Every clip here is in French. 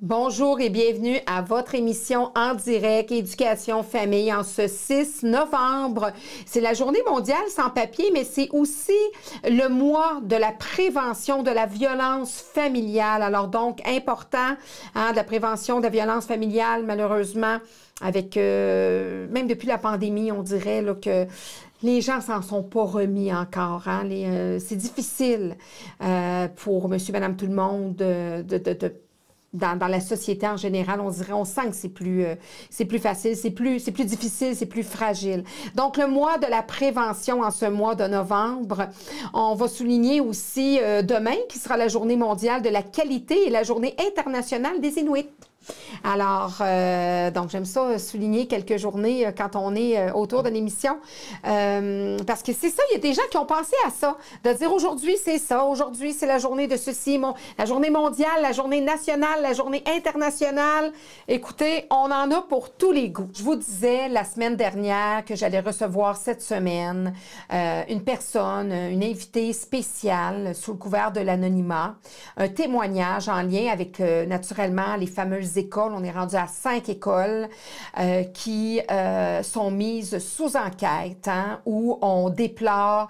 Bonjour et bienvenue à votre émission en direct Éducation Famille en ce 6 novembre. C'est la journée mondiale sans papier, mais c'est aussi le mois de la prévention de la violence familiale. Alors donc, important, de la prévention de la violence familiale, malheureusement, avec même depuis la pandémie, on dirait là, que les gens s'en sont pas remis encore. C'est difficile pour monsieur, madame, tout le monde dans la société en général, on sent que c'est plus facile, c'est plus difficile, c'est plus fragile. Donc, le mois de la prévention en ce mois de novembre, on va souligner aussi demain, qui sera la journée mondiale de la qualité et la journée internationale des Inuits. Alors, donc j'aime ça souligner quelques journées quand on est autour d'une émission, parce que c'est ça, il y a des gens qui ont pensé à ça, de dire aujourd'hui c'est ça, aujourd'hui c'est la journée de ceci, la journée mondiale, la journée nationale, la journée internationale. Écoutez, on en a pour tous les goûts. Je vous disais la semaine dernière que j'allais recevoir cette semaine une personne, une invitée spéciale sous le couvert de l'anonymat, un témoignage en lien avec naturellement les fameuses écoles. On est rendu à 5 écoles qui sont mises sous enquête, où on déplore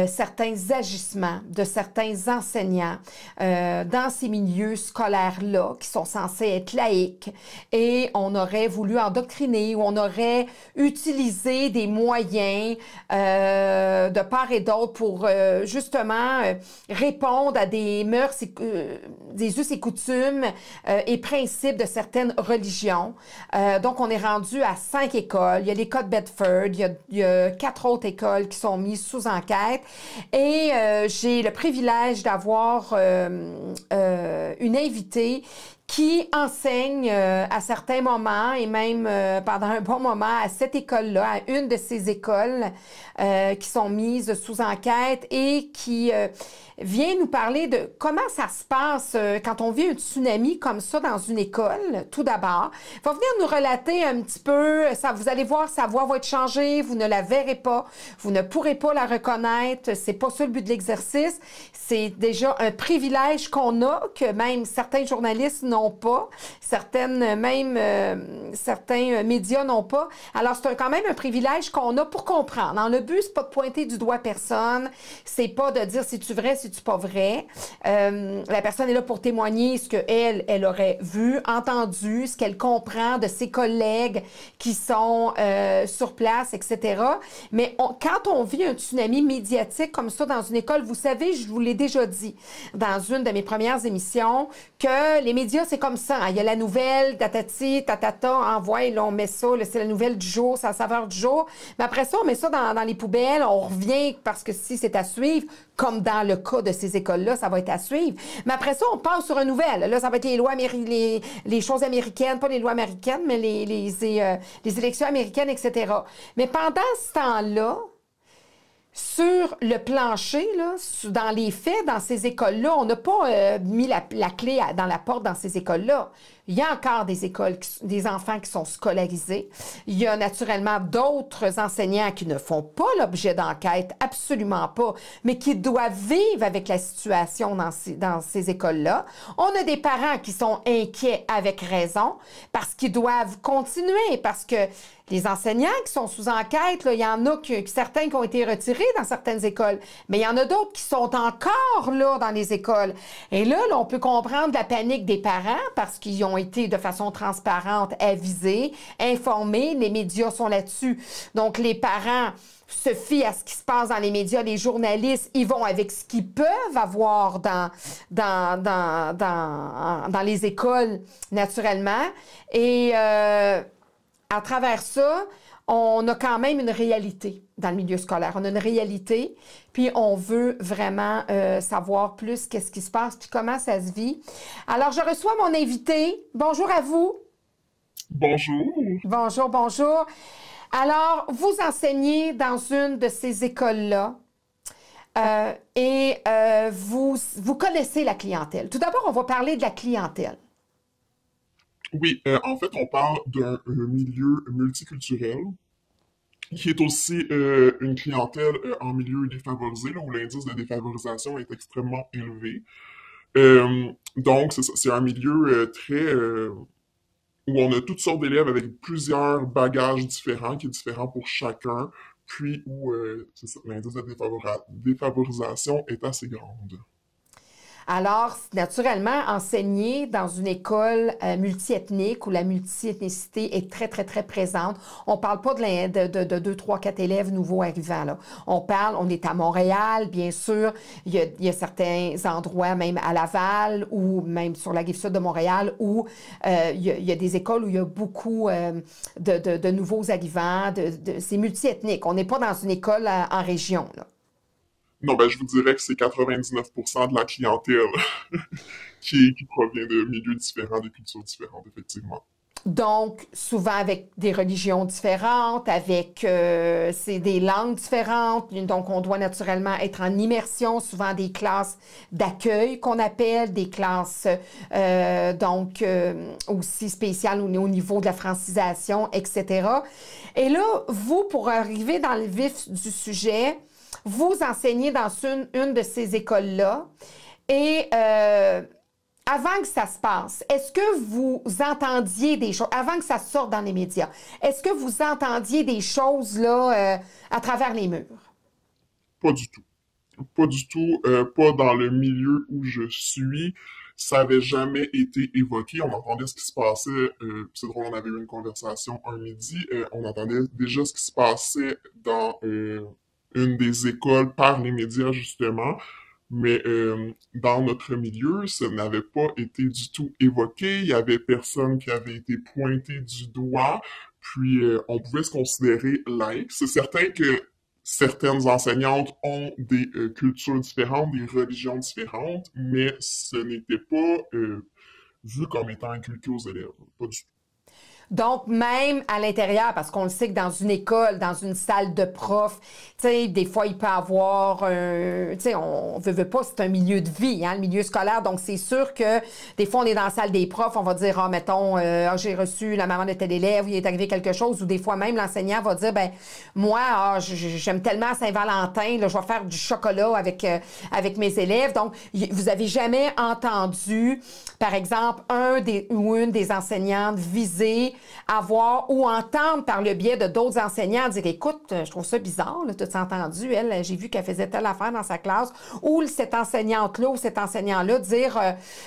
certains agissements de certains enseignants dans ces milieux scolaires-là qui sont censés être laïques, et on aurait voulu endoctriner ou on aurait utilisé des moyens de part et d'autre pour justement répondre à des mœurs, des us et coutumes et principes de certaines religions. Donc, on est rendu à 5 écoles. Il y a l'école Bedford, il y a 4 autres écoles qui sont mises sous enquête. Et j'ai le privilège d'avoir une invitée qui enseigne à certains moments et même pendant un bon moment à cette école-là, à une de ces écoles qui sont mises sous enquête, et qui vient nous parler de comment ça se passe quand on vit un tsunami comme ça dans une école, tout d'abord. Il va venir nous relater un petit peu, vous allez voir, sa voix va être changée, vous ne la verrez pas, vous ne pourrez pas la reconnaître, c'est pas ça le but de l'exercice. C'est déjà un privilège qu'on a, que même certains journalistes n'ont pas, certains médias n'ont pas. Alors, c'est quand même un privilège qu'on a pour comprendre. Dans le but, c'est pas de pointer du doigt personne, c'est pas de dire si tu vrai, si tu pas vrai. La personne est là pour témoigner ce qu'elle aurait vu, entendu, ce qu'elle comprend de ses collègues qui sont sur place, etc. Mais quand on vit un tsunami médiatique comme ça dans une école, vous savez, je vous l'ai déjà dit dans une de mes premières émissions, que les médias, c'est comme ça. Il y a la nouvelle, tatati, tatata, envoie, là, on met ça, c'est la nouvelle du jour, c'est la saveur du jour. Mais après ça, on met ça dans les poubelles, on revient parce que si c'est à suivre, comme dans le cas de ces écoles-là, ça va être à suivre. Mais après ça, on passe sur une nouvelle. Là, ça va être les lois les choses américaines, pas les lois américaines, mais les élections américaines, etc. Mais pendant ce temps-là, sur le plancher, là, dans les faits, dans ces écoles-là, on n'a pas mis la clé dans la porte dans ces écoles-là. Il y a encore des écoles, des enfants qui sont scolarisés. Il y a naturellement d'autres enseignants qui ne font pas l'objet d'enquête, absolument pas, mais qui doivent vivre avec la situation dans ces écoles-là. On a des parents qui sont inquiets avec raison parce qu'ils doivent continuer, parce que les enseignants qui sont sous enquête, là, il y en a certains qui ont été retirés dans certaines écoles, mais il y en a d'autres qui sont encore là dans les écoles. Et là, on peut comprendre la panique des parents parce qu'ils ont été de façon transparente avisés, informés. Les médias sont là-dessus. Donc, les parents se fient à ce qui se passe dans les médias. Les journalistes, ils vont avec ce qu'ils peuvent avoir dans les écoles, naturellement. Et à travers ça, on a quand même une réalité dans le milieu scolaire. On a une réalité, puis on veut vraiment savoir plus qu'est-ce qui se passe, puis comment ça se vit. Alors, je reçois mon invité. Bonjour à vous. Bonjour. Bonjour, bonjour. Alors, vous enseignez dans une de ces écoles-là et vous connaissez la clientèle. Tout d'abord, on va parler de la clientèle. Oui, en fait, on parle d'un milieu multiculturel qui est aussi une clientèle en milieu défavorisé, là, où l'indice de défavorisation est extrêmement élevé. Donc, c'est ça, c'est un milieu où on a toutes sortes d'élèves avec plusieurs bagages différents, qui est différent pour chacun, puis où c'est ça, l'indice de défavorisation est assez grande. Alors, naturellement, enseigner dans une école multiethnique où la multiethnicité est très, très, très présente, on ne parle pas de 2, 3, 4 élèves nouveaux arrivants. Là. On est à Montréal, bien sûr. Il y a certains endroits, même à Laval ou même sur la rive sud de Montréal, où il y a des écoles où il y a beaucoup de nouveaux arrivants. C'est multiethnique. On n'est pas dans une école en région. Là. Non, ben, je vous dirais que c'est 99% de la clientèle qui provient de milieux différents, de cultures différentes, effectivement. Donc, souvent avec des religions différentes, avec c'est des langues différentes. Donc, on doit naturellement être en immersion, souvent des classes d'accueil qu'on appelle, des classes aussi spéciales au niveau de la francisation, etc. Et là, vous, pour arriver dans le vif du sujet, vous enseignez dans une de ces écoles-là et avant que ça se passe, est-ce que vous entendiez des choses, avant que ça sorte dans les médias, est-ce que vous entendiez des choses là à travers les murs? Pas du tout. Pas du tout. Pas dans le milieu où je suis. Ça avait jamais été évoqué. On entendait ce qui se passait. C'est drôle, on avait eu une conversation un midi. On entendait déjà ce qui se passait dans une des écoles par les médias, justement. Mais dans notre milieu, ça n'avait pas été du tout évoqué. Il y avait personne qui avait été pointé du doigt. Puis on pouvait se considérer laïque. C'est certain que certaines enseignantes ont des cultures différentes, des religions différentes, mais ce n'était pas vu comme étant inculqué aux élèves. Pas du tout. Donc, même à l'intérieur, parce qu'on le sait que dans une école, dans une salle de prof, tu sais, des fois, il peut y avoir tu sais, on veut pas, c'est un milieu de vie, hein, le milieu scolaire. Donc, c'est sûr que des fois, on est dans la salle des profs, on va dire, ah, mettons, j'ai reçu la maman de tel élève, il est arrivé quelque chose, ou des fois, même l'enseignant va dire, ben, moi, j'aime tellement Saint-Valentin, là, je vais faire du chocolat avec mes élèves. Donc, vous avez jamais entendu, par exemple, un des, ou une des enseignantes viser avoir ou entendre par le biais de d'autres enseignants dire écoute, je trouve ça bizarre, tu as entendu, elle, j'ai vu qu'elle faisait telle affaire dans sa classe, ou cette enseignante-là ou cet enseignant-là dire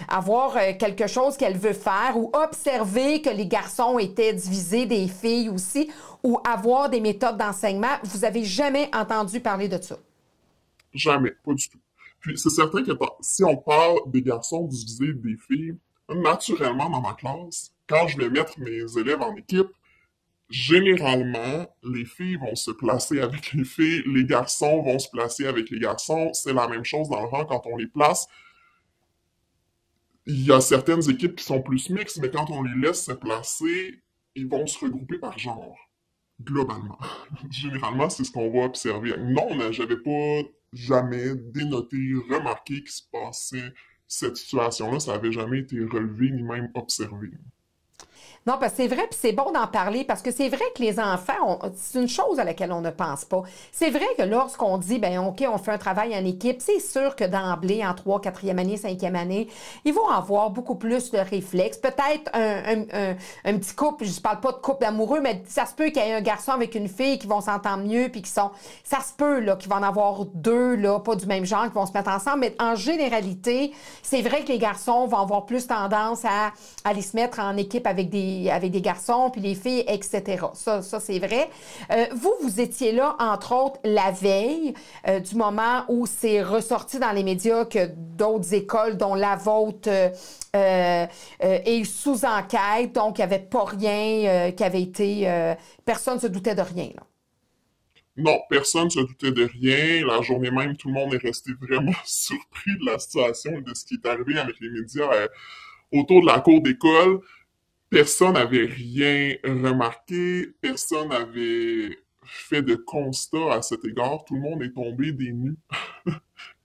avoir quelque chose qu'elle veut faire ou observer que les garçons étaient divisés des filles aussi ou avoir des méthodes d'enseignement. Vous avez jamais entendu parler de ça? Jamais, pas du tout. Puis c'est certain que si on parle des garçons divisés des filles, naturellement dans ma classe, quand je vais mettre mes élèves en équipe, généralement, les filles vont se placer avec les filles, les garçons vont se placer avec les garçons. C'est la même chose dans le rang quand on les place. Il y a certaines équipes qui sont plus mixtes, mais quand on les laisse se placer, ils vont se regrouper par genre, globalement. Généralement, c'est ce qu'on va observer. Non, j'avais pas jamais dénoté, remarqué qu'il se passait cette situation-là. Ça avait jamais été relevé ni même observé. Non, parce que c'est vrai, puis c'est bon d'en parler, parce que c'est vrai que les enfants, c'est une chose à laquelle on ne pense pas. C'est vrai que lorsqu'on dit, ben OK, on fait un travail en équipe, c'est sûr que d'emblée, en 3, 4e année, 5e année, ils vont avoir beaucoup plus de réflexes. Peut-être un petit couple, je ne parle pas de couple amoureux, mais ça se peut qu'il y ait un garçon avec une fille qui vont s'entendre mieux, puis qui sont... Ça se peut, là, qu'il va en avoir deux, là, pas du même genre, qui vont se mettre ensemble, mais en généralité, c'est vrai que les garçons vont avoir plus tendance à aller se mettre en équipe avec des garçons, puis les filles, etc. Ça c'est vrai. Vous étiez là, entre autres, la veille du moment où c'est ressorti dans les médias que d'autres écoles, dont la vôtre, est sous enquête, donc il n'y avait pas rien qui avait été... personne ne se doutait de rien, là. Non, personne ne se doutait de rien. La journée même, tout le monde est resté vraiment surpris de la situation et de ce qui est arrivé avec les médias autour de la cour d'école. Personne n'avait rien remarqué, personne n'avait fait de constat à cet égard. Tout le monde est tombé des nues.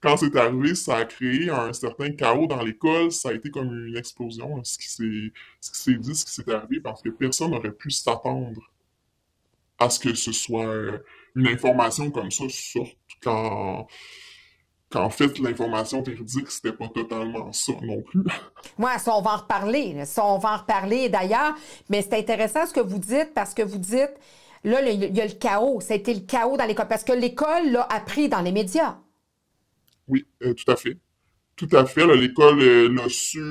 Quand c'est arrivé, ça a créé un certain chaos dans l'école. Ça a été comme une explosion, ce qui s'est dit, ce qui s'est arrivé, parce que personne n'aurait pu s'attendre à ce que ce soit une information comme ça sorte qu'en fait, l'information véridique, c'était pas totalement ça non plus. Moi, ça, on va en reparler. Là. Ça, on va en reparler d'ailleurs. Mais c'est intéressant ce que vous dites parce que vous dites, là, il y a le chaos. Ça a été le chaos dans l'école. Parce que l'école l'a appris dans les médias. Oui, tout à fait. Tout à fait. Là, l'école l'a su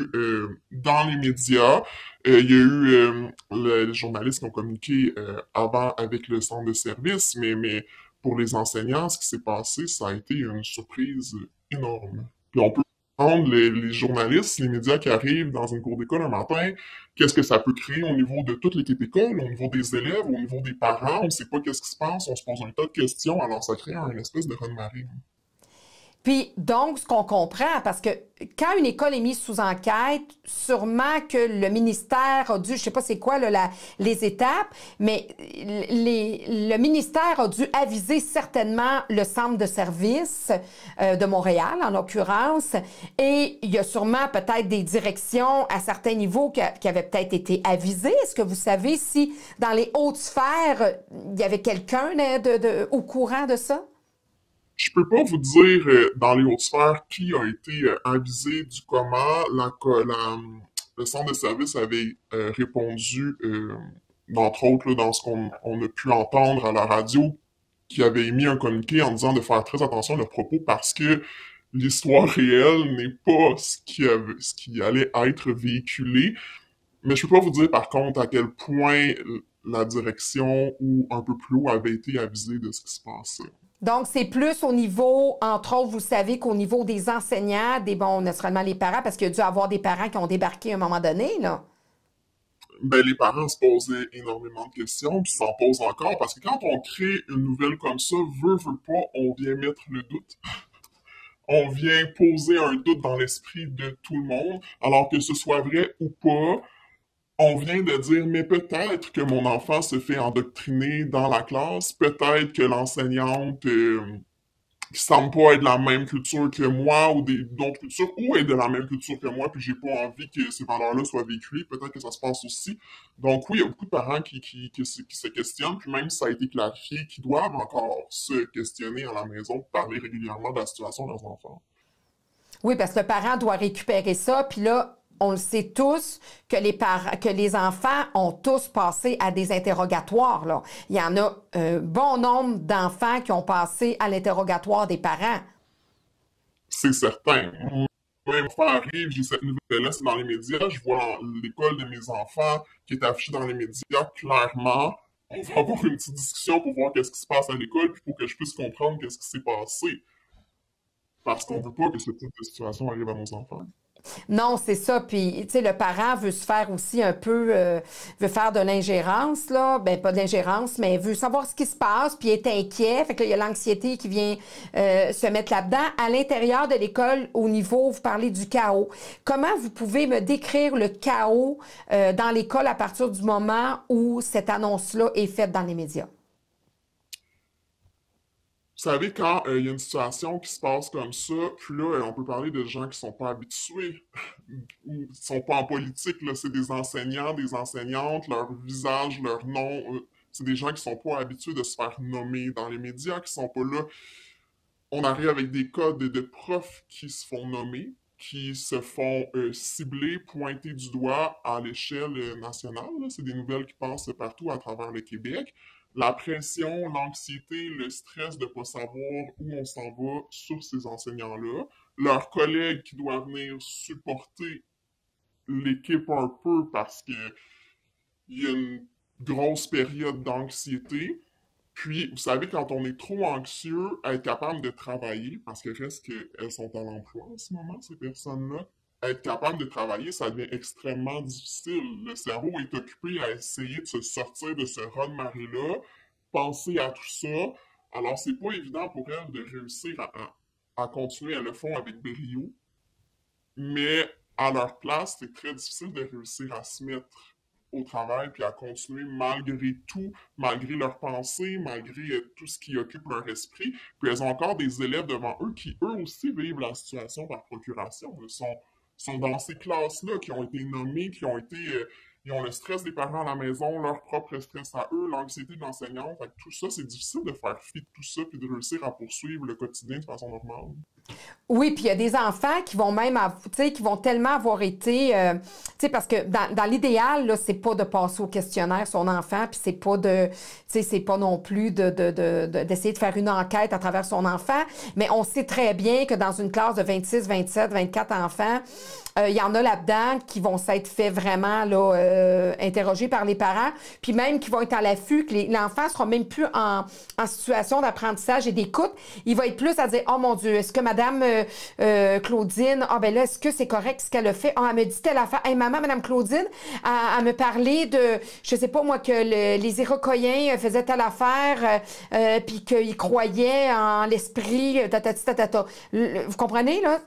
dans les médias. Il y a eu les journalistes qui ont communiqué avant avec le centre de service, mais pour les enseignants, ce qui s'est passé, ça a été une surprise énorme. Puis on peut prendre les journalistes, les médias qui arrivent dans une cour d'école un matin, qu'est-ce que ça peut créer au niveau de toute l'équipe école, au niveau des élèves, au niveau des parents, on ne sait pas qu'est-ce qui se passe, on se pose un tas de questions, alors ça crée une espèce de raz-de-marée. Puis, donc, ce qu'on comprend, parce que quand une école est mise sous enquête, sûrement que le ministère a dû, je sais pas c'est quoi là, les étapes, mais le ministère a dû aviser certainement le centre de service de Montréal, en l'occurrence, et il y a sûrement peut-être des directions à certains niveaux qui avaient peut-être été avisées. Est-ce que vous savez si dans les hautes sphères, il y avait quelqu'un au courant de ça? Je peux pas vous dire dans les hautes sphères qui a été avisé du comment le centre de service avait répondu, entre autres là, dans ce qu'on a pu entendre à la radio, qui avait émis un communiqué en disant de faire très attention à leurs propos parce que l'histoire réelle n'est pas ce qui allait être véhiculé. Mais je peux pas vous dire par contre à quel point la direction ou un peu plus haut avait été avisée de ce qui se passait. Donc, c'est plus au niveau, entre autres, vous savez qu'au niveau des enseignants, naturellement les parents, parce qu'il y a dû avoir des parents qui ont débarqué à un moment donné, là. Ben, les parents se posaient énormément de questions, puis s'en posent encore, parce que quand on crée une nouvelle comme ça, veut pas, on vient mettre le doute. On vient poser un doute dans l'esprit de tout le monde, alors que ce soit vrai ou pas, on vient de dire, mais peut-être que mon enfant se fait endoctriner dans la classe, peut-être que l'enseignante qui semble pas être de la même culture que moi ou d'autres cultures, ou est de la même culture que moi, puis j'ai pas envie que ces valeurs-là soient véhiculées, peut-être que ça se passe aussi. Donc oui, il y a beaucoup de parents qui se questionnent, puis même si ça a été clarifié, qui doivent encore se questionner à la maison, parler régulièrement de la situation de leurs enfants. Oui, parce que le parent doit récupérer ça, puis là, on le sait tous que que les enfants ont tous passé à des interrogatoires, là. Il y en a un bon nombre d'enfants qui ont passé à l'interrogatoire des parents. C'est certain. Même fois arrive, j'ai cette nouvelle-là, c'est dans les médias, je vois l'école de mes enfants qui est affichée dans les médias clairement. On va avoir une petite discussion pour voir qu'est-ce qui se passe à l'école, puis pour que je puisse comprendre qu'est-ce qui s'est passé. Parce qu'on veut pas que ce type de situation arrive à nos enfants. Non, c'est ça. Puis, tu sais, le parent veut se faire aussi un peu, veut faire de l'ingérence, là. Ben, pas de l'ingérence, mais veut savoir ce qui se passe, puis est inquiet. Fait que là, il y a l'anxiété qui vient se mettre là-dedans. À l'intérieur de l'école, au niveau, vous parlez du chaos. Comment vous pouvez me décrire le chaos dans l'école à partir du moment où cette annonce-là est faite dans les médias? Vous savez, quand il y a une situation qui se passe comme ça, puis là, on peut parler de gens qui sont pas habitués ou qui sont pas en politique, là, c'est des enseignants, des enseignantes, leur visage, leur nom, c'est des gens qui sont pas habitués de se faire nommer dans les médias, qui sont pas là. On arrive avec des cas de profs qui se font nommer, qui se font cibler, pointer du doigt à l'échelle nationale, là. C'est des nouvelles qui passent partout à travers le Québec. La pression, l'anxiété, le stress de ne pas savoir où on s'en va sur ces enseignants-là. Leurs collègues qui doivent venir supporter l'équipe un peu parce qu'il y a une grosse période d'anxiété. Puis, vous savez, quand on est trop anxieux, être capable de travailler, parce que reste qu'elles sont à l'emploi en ce moment, ces personnes-là, être capable de travailler, ça devient extrêmement difficile. Le cerveau est occupé à essayer de se sortir de ce raz-de-marée-là, penser à tout ça. Alors, c'est pas évident pour elles de réussir à continuer à le faire avec brio, mais à leur place, c'est très difficile de réussir à se mettre au travail puis à continuer malgré tout, malgré leurs pensées, malgré tout ce qui occupe leur esprit. Puis elles ont encore des élèves devant eux qui, eux aussi, vivent la situation par procuration. Ils sont dans ces classes-là qui ont été nommées, ils ont le stress des parents à la maison, leur propre stress à eux, l'anxiété de l'enseignant. Fait que tout ça, c'est difficile de faire fi de tout ça puis de réussir à poursuivre le quotidien de façon normale. Oui, puis il y a des enfants qui vont même, tu sais, qui vont tellement avoir été, tu sais, parce que dans l'idéal, là, c'est pas de passer au questionnaire son enfant, puis c'est pas de, tu sais, c'est pas non plus d'essayer de faire une enquête à travers son enfant, mais on sait très bien que dans une classe de 26, 27, 24 enfants, il y en a là-dedans qui vont s'être fait vraiment là, interroger par les parents, puis même qui vont être à l'affût, que l'enfant sera même plus en situation d'apprentissage et d'écoute. Il va être plus à dire, oh mon Dieu, est-ce que Madame Claudine, ah ben là, est-ce que c'est correct ce qu'elle a fait? Ah, elle me dit telle affaire. Hey, maman, Madame Claudine, elle me parlait de, je sais pas moi, que les Iroquoiens faisaient telle affaire, puis qu'ils croyaient en l'esprit, tatati tatata. Vous comprenez, là?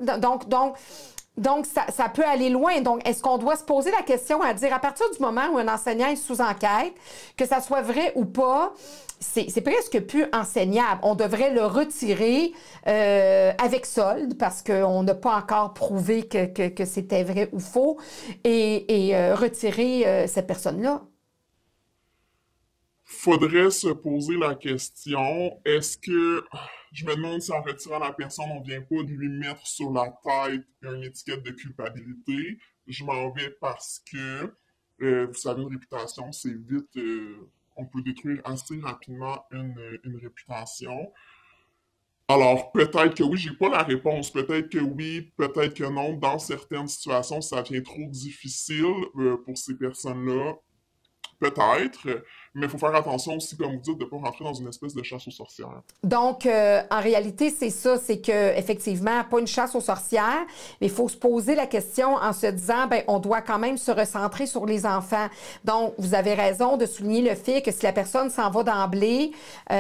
Donc, ça peut aller loin. Donc, est-ce qu'on doit se poser la question à dire, à partir du moment où un enseignant est sous enquête, que ça soit vrai ou pas, c'est presque plus enseignable. On devrait le retirer avec solde parce qu'on n'a pas encore prouvé que c'était vrai ou faux et retirer cette personne-là. Faudrait se poser la question, est-ce que, je me demande si en retirant la personne, on vient pas de lui mettre sur la tête une étiquette de culpabilité. Je m'en vais parce que, vous savez, une réputation, c'est vite, on peut détruire assez rapidement une réputation. Alors, peut-être que oui, j'ai pas la réponse. Peut-être que oui, peut-être que non. Dans certaines situations, ça devient trop difficile pour ces personnes-là. Peut-être, mais il faut faire attention aussi, comme vous dites, de ne pas rentrer dans une espèce de chasse aux sorcières. Donc, en réalité, c'est ça, c'est que effectivement, pas une chasse aux sorcières, mais il faut se poser la question en se disant, ben, on doit quand même se recentrer sur les enfants. Donc, vous avez raison de souligner le fait que si la personne s'en va d'emblée,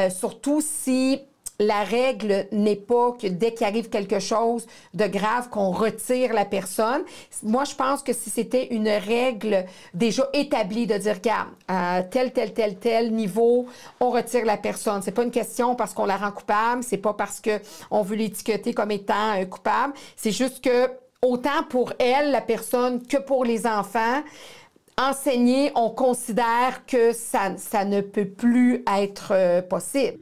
surtout si la règle n'est pas que dès qu'il arrive quelque chose de grave, qu'on retire la personne. Moi, je pense que si c'était une règle déjà établie de dire, regarde, à tel niveau, on retire la personne. C'est pas une question parce qu'on la rend coupable, c'est pas parce que on veut l'étiqueter comme étant coupable. C'est juste que autant pour elle, la personne, que pour les enfants, enseigner, on considère que ça ne peut plus être possible.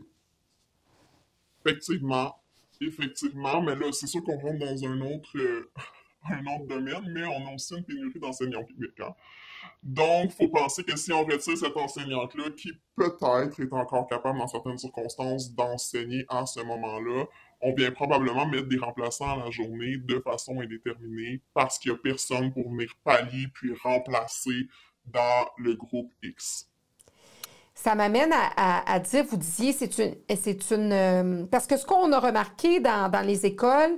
Effectivement, effectivement, mais là, c'est sûr qu'on rentre dans un autre domaine, mais on a aussi une pénurie d'enseignants québécois. Donc, il faut penser que si on retire cette enseignante-là, qui peut-être est encore capable, dans certaines circonstances, d'enseigner à ce moment-là, on vient probablement mettre des remplaçants à la journée de façon indéterminée parce qu'il n'y a personne pour venir pallier puis remplacer dans le groupe X. Ça m'amène à dire, vous disiez, parce que ce qu'on a remarqué dans les écoles,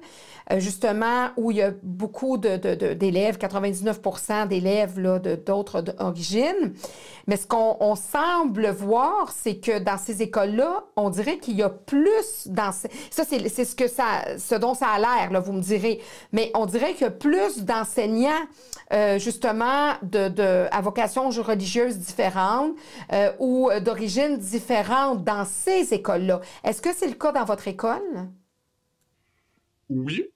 justement, où il y a beaucoup d'élèves, 99% d'élèves là, d'autres origines, mais ce qu'on semble voir, c'est que dans ces écoles-là, on dirait qu'il y a plus ça, c'est ce dont ça a l'air, là, vous me direz, mais on dirait qu'il y a plus d'enseignants, justement, à vocation religieuse différente, ou d'origine différente dans ces écoles-là. Est-ce que c'est le cas dans votre école? Oui,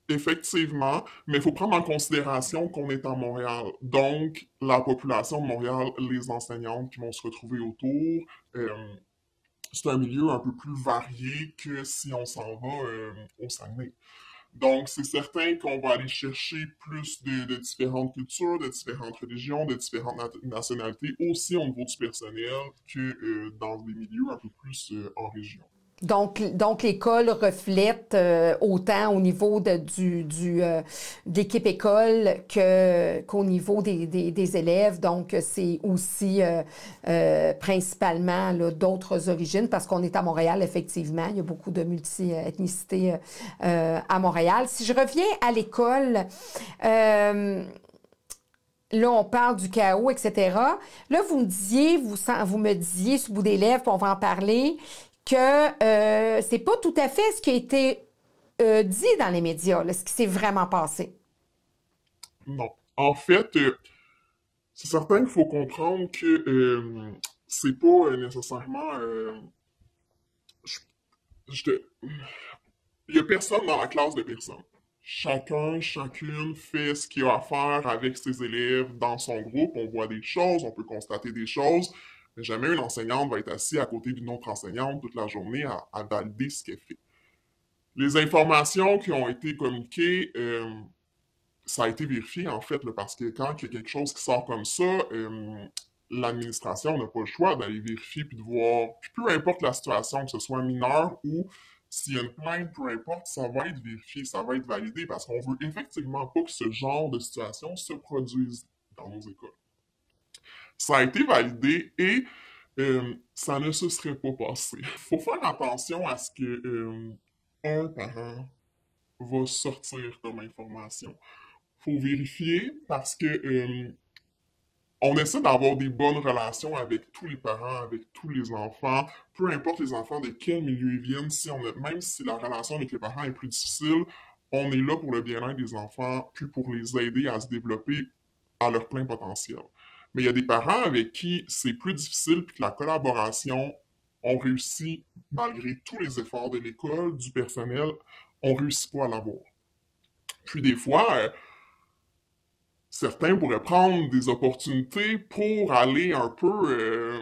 effectivement, mais il faut prendre en considération qu'on est à Montréal. Donc, la population de Montréal, les enseignantes qui vont se retrouver autour, euh, c'est un milieu un peu plus varié que si on s'en va au Saguenay. Donc, c'est certain qu'on va aller chercher plus de différentes cultures, de différentes religions, de différentes nationalités, aussi au niveau du personnel que dans des milieux un peu plus en région. Donc l'école reflète autant au niveau de l'équipe école qu'au niveau des élèves. Donc, c'est aussi principalement là, d'autres origines parce qu'on est à Montréal, effectivement. Il y a beaucoup de multi-ethnicité à Montréal. Si je reviens à l'école, là, on parle du chaos, etc. Là, vous me disiez, sous bout des lèvres, puis on va en parler, que c'est pas tout à fait ce qui a été dit dans les médias, là, ce qui s'est vraiment passé. Non. En fait, c'est certain qu'il faut comprendre que c'est pas nécessairement. Je, je te- Il y a personne dans la classe de personne. Chacun, chacune fait ce qu'il a à faire avec ses élèves dans son groupe. On voit des choses, on peut constater des choses, mais jamais une enseignante va être assise à côté d'une autre enseignante toute la journée à valider ce qu'elle fait. Les informations qui ont été communiquées, ça a été vérifié en fait, là, parce que quand il y a quelque chose qui sort comme ça, l'administration n'a pas le choix d'aller vérifier puis de voir, puis peu importe la situation, que ce soit mineur ou s'il y a une plainte, peu importe, ça va être vérifié, ça va être validé parce qu'on veut effectivement pas que ce genre de situation se produise dans nos écoles. Ça a été validé et ça ne se serait pas passé. Il faut faire attention à ce que un parent va sortir comme information. Faut vérifier parce que on essaie d'avoir des bonnes relations avec tous les parents, avec tous les enfants, peu importe les enfants de quel milieu ils viennent, si on a, même si la relation avec les parents est plus difficile, on est là pour le bien-être des enfants, puis pour les aider à se développer à leur plein potentiel. Mais il y a des parents avec qui c'est plus difficile, puis que la collaboration, on réussit, malgré tous les efforts de l'école, du personnel, on réussit pas à l'avoir. Puis des fois, certains pourraient prendre des opportunités pour aller un peu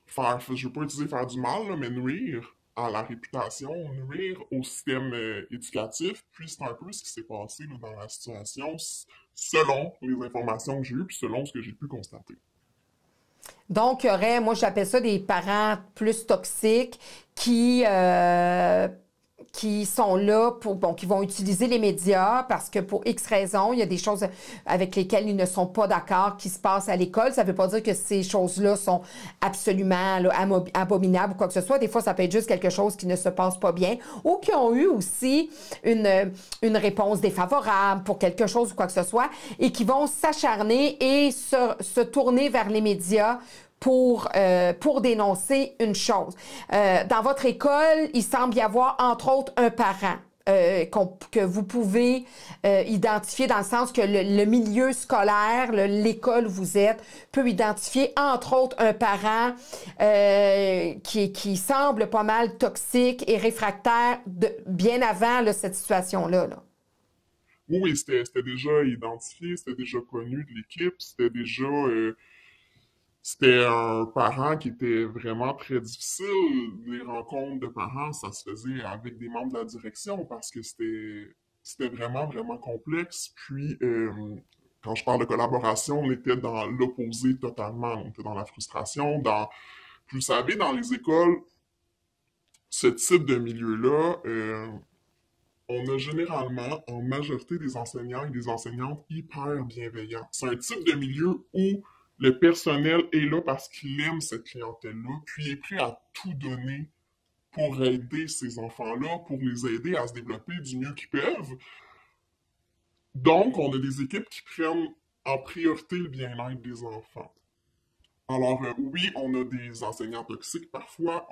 faire, je ne veux pas utiliser faire du mal, là, mais nuire à la réputation, nuire au système éducatif. Puis c'est un peu ce qui s'est passé là, dans la situation, selon les informations que j'ai eues, puis selon ce que j'ai pu constater. Donc, il y aurait, moi j'appelle ça des parents plus toxiques qui sont là pour, bon, qui vont utiliser les médias parce que pour X raisons, il y a des choses avec lesquelles ils ne sont pas d'accord qui se passent à l'école. Ça ne veut pas dire que ces choses-là sont absolument là, abominables ou quoi que ce soit. Des fois, ça peut être juste quelque chose qui ne se passe pas bien ou qui ont eu aussi une réponse défavorable pour quelque chose ou quoi que ce soit et qui vont s'acharner et se tourner vers les médias pour dénoncer une chose. Dans votre école, il semble y avoir, entre autres, un parent que vous pouvez identifier dans le sens que le milieu scolaire, l'école où vous êtes, peut identifier, entre autres, un parent qui semble pas mal toxique et réfractaire bien avant là, cette situation-là. Là. Oui, oui, c'était déjà identifié, c'était déjà connu de l'équipe, c'était un parent qui était vraiment très difficile. Les rencontres de parents, ça se faisait avec des membres de la direction parce que c'était vraiment, vraiment complexe. Puis, quand je parle de collaboration, on était dans l'opposé totalement. On était dans la frustration, vous savez, dans les écoles, ce type de milieu-là, on a généralement, en majorité, des enseignants et des enseignantes hyper bienveillants. C'est un type de milieu où le personnel est là parce qu'il aime cette clientèle-là, puis est prêt à tout donner pour aider ces enfants-là, pour les aider à se développer du mieux qu'ils peuvent. Donc, on a des équipes qui prennent en priorité le bien-être des enfants. Alors, oui, on a des enseignants toxiques parfois,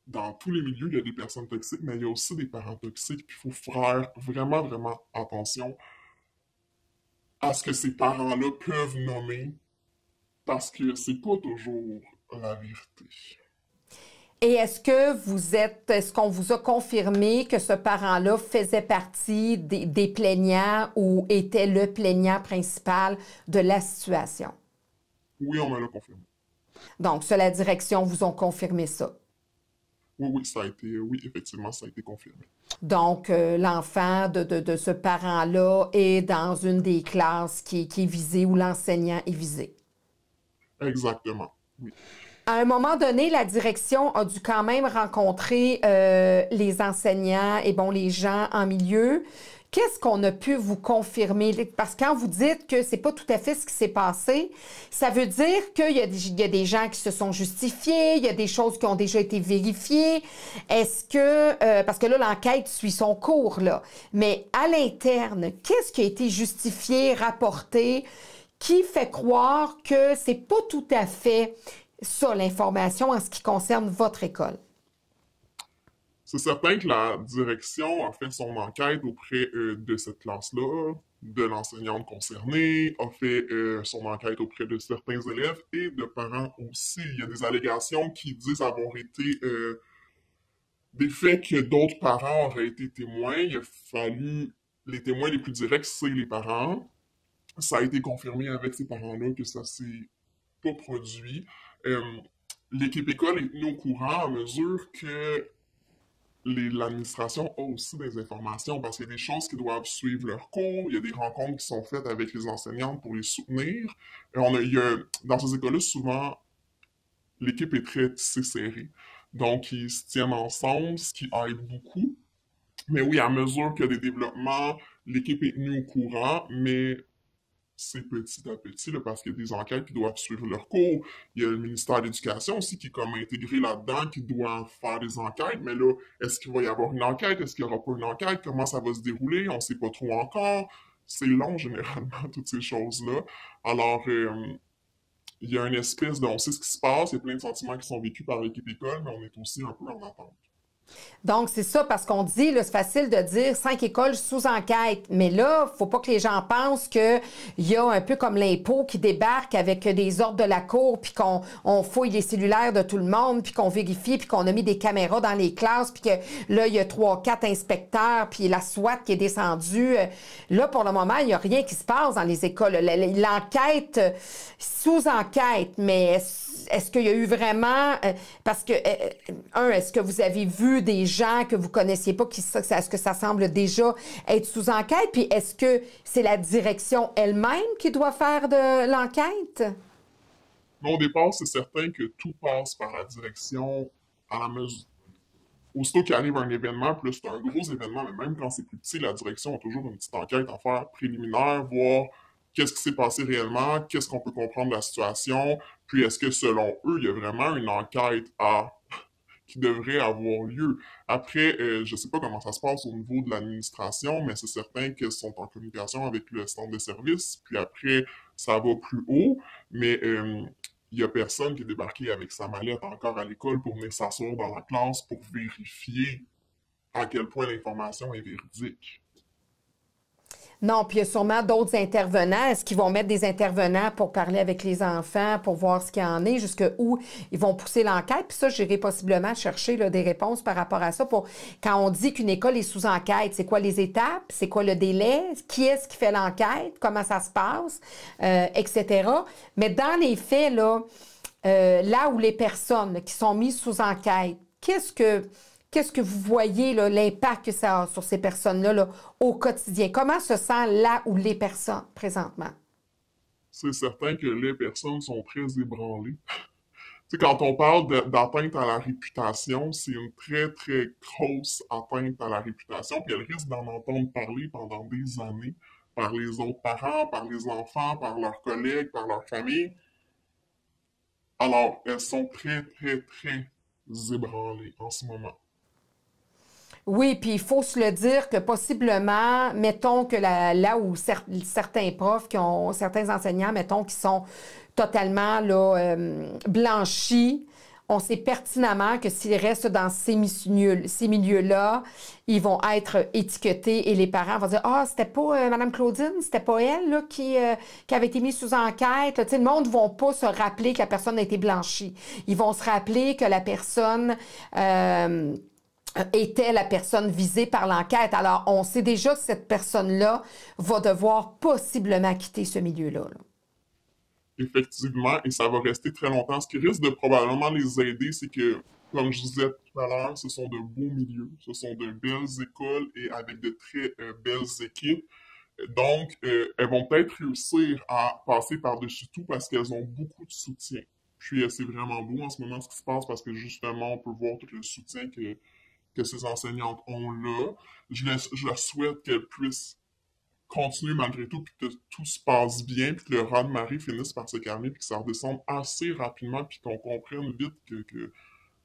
dans tous les milieux, il y a des personnes toxiques, mais il y a aussi des parents toxiques, puis il faut faire vraiment, vraiment attention à ce que ces parents-là peuvent nommer, parce que c'est pas toujours la vérité. Et est-ce qu'on vous a confirmé que ce parent-là faisait partie des plaignants ou était le plaignant principal de la situation? Oui, on me l'a confirmé. Donc, sur la direction vous ont confirmé ça. Oui, oui, oui, effectivement, ça a été confirmé. Donc, l'enfant de ce parent-là est dans une des classes qui est visée ou l'enseignant est visé. Exactement, oui. À un moment donné, la direction a dû quand même rencontrer les enseignants et bon, les gens en milieu. Qu'est-ce qu'on a pu vous confirmer? Parce que quand vous dites que c'est pas tout à fait ce qui s'est passé, ça veut dire qu'il y a des gens qui se sont justifiés, il y a des choses qui ont déjà été vérifiées. Est-ce que, parce que là, l'enquête suit son cours, là, mais à l'interne, qu'est-ce qui a été justifié, rapporté, qui fait croire que c'est pas tout à fait ça, l'information en ce qui concerne votre école? C'est certain que la direction a fait son enquête auprès de cette classe-là, de l'enseignante concernée, a fait son enquête auprès de certains élèves et de parents aussi. Il y a des allégations qui disent avoir été des faits que d'autres parents auraient été témoins. Il a fallu, les témoins les plus directs, c'est les parents. Ça a été confirmé avec ces parents-là que ça s'est pas produit. Euh, L'équipe école est tenue au courant à mesure que l'administration a aussi des informations parce qu'il y a des choses qui doivent suivre leur cours, il y a des rencontres qui sont faites avec les enseignantes pour les soutenir. Et dans ces écoles-là, souvent, l'équipe est très tissée serrée. Donc, ils se tiennent ensemble, ce qui aide beaucoup. Mais oui, à mesure qu'il y a des développements, l'équipe est tenue au courant, mais c'est petit à petit, là, parce qu'il y a des enquêtes qui doivent suivre leur cours. Il y a le ministère de l'Éducation aussi qui est comme intégré là-dedans, qui doit faire des enquêtes. Mais là, est-ce qu'il va y avoir une enquête? Est-ce qu'il n'y aura pas une enquête? Comment ça va se dérouler? On ne sait pas trop encore. C'est long, généralement, toutes ces choses-là. Alors, il y a une espèce de... On sait ce qui se passe, il y a plein de sentiments qui sont vécus par l'équipe école, mais on est aussi un peu en attente. Donc, c'est ça, parce qu'on dit, là, c'est facile de dire 5 écoles sous enquête, mais là, il ne faut pas que les gens pensent qu'il y a un peu comme l'impôt qui débarque avec des ordres de la cour, puis qu'on fouille les cellulaires de tout le monde, puis qu'on vérifie, puis qu'on a mis des caméras dans les classes, puis que là, il y a 3, 4 inspecteurs, puis la SWAT qui est descendue. Là, pour le moment, il n'y a rien qui se passe dans les écoles. L'enquête, sous enquête, mais est-ce qu'il y a eu vraiment... parce que, est-ce que vous avez vu des gens que vous connaissiez pas, est-ce que ça semble déjà être sous enquête? Puis est-ce que c'est la direction elle-même qui doit faire de l'enquête? Mais au départ, c'est certain que tout passe par la direction à la mesure. Aussitôt qu'il arrive un événement, plus c'est un gros événement, mais même quand c'est plus petit, la direction a toujours une petite enquête à faire préliminaire, voir qu'est-ce qui s'est passé réellement, qu'est-ce qu'on peut comprendre de la situation, puis est-ce que selon eux, il y a vraiment une enquête qui devrait avoir lieu. Après, je ne sais pas comment ça se passe au niveau de l'administration, mais c'est certain qu'ils sont en communication avec le centre de service, puis après, ça va plus haut, mais il n'y a personne qui est débarqué avec sa mallette encore à l'école pour venir s'asseoir dans la classe pour vérifier à quel point l'information est véridique. Non, puis il y a sûrement d'autres intervenants. Est-ce qu'ils vont mettre des intervenants pour parler avec les enfants, pour voir ce qu'il y en est, jusqu'où ils vont pousser l'enquête? Puis ça, j'irai possiblement chercher là, des réponses par rapport à ça. Quand on dit qu'une école est sous enquête, c'est quoi les étapes? C'est quoi le délai? Qui est-ce qui fait l'enquête? Comment ça se passe? Etc. Mais dans les faits, là où les personnes là, qui sont mises sous enquête, qu'est-ce que vous voyez, l'impact que ça a sur ces personnes-là là, au quotidien? Comment se sent là où les personnes présentement? C'est certain que les personnes sont très ébranlées. Tu sais, quand on parle d'atteinte à la réputation, c'est une très, très grosse atteinte à la réputation, puis elles risquent d'en entendre parler pendant des années par les autres parents, par les enfants, par leurs collègues, par leur famille. Alors, elles sont très, très, très ébranlées en ce moment. Oui, puis il faut se le dire que possiblement, mettons que là où certains profs, certains enseignants, mettons, qui sont totalement là, blanchis, on sait pertinemment que s'ils restent dans ces milieux-là, ils vont être étiquetés et les parents vont dire ah, c'était pas Mme Claudine, c'était pas elle là, qui avait été mise sous enquête. Là. Tu sais, le monde ne va pas se rappeler que la personne a été blanchie. Ils vont se rappeler que la personne était la personne visée par l'enquête. Alors, on sait déjà que cette personne-là va devoir possiblement quitter ce milieu-là. Là. Effectivement, et ça va rester très longtemps. Ce qui risque de probablement les aider, c'est que, comme je disais tout à l'heure, ce sont de beaux milieux, ce sont de belles écoles et avec de très belles équipes. Donc, elles vont peut-être réussir à passer par-dessus tout parce qu'elles ont beaucoup de soutien. Puis, c'est vraiment beau en ce moment ce qui se passe parce que justement, on peut voir tout le soutien que ces enseignantes ont là. Je leur souhaite qu'elles puissent continuer malgré tout, puis que tout se passe bien, puis que le raz-de-marée finisse par se calmer, puis que ça redescende assez rapidement, puis qu'on comprenne vite que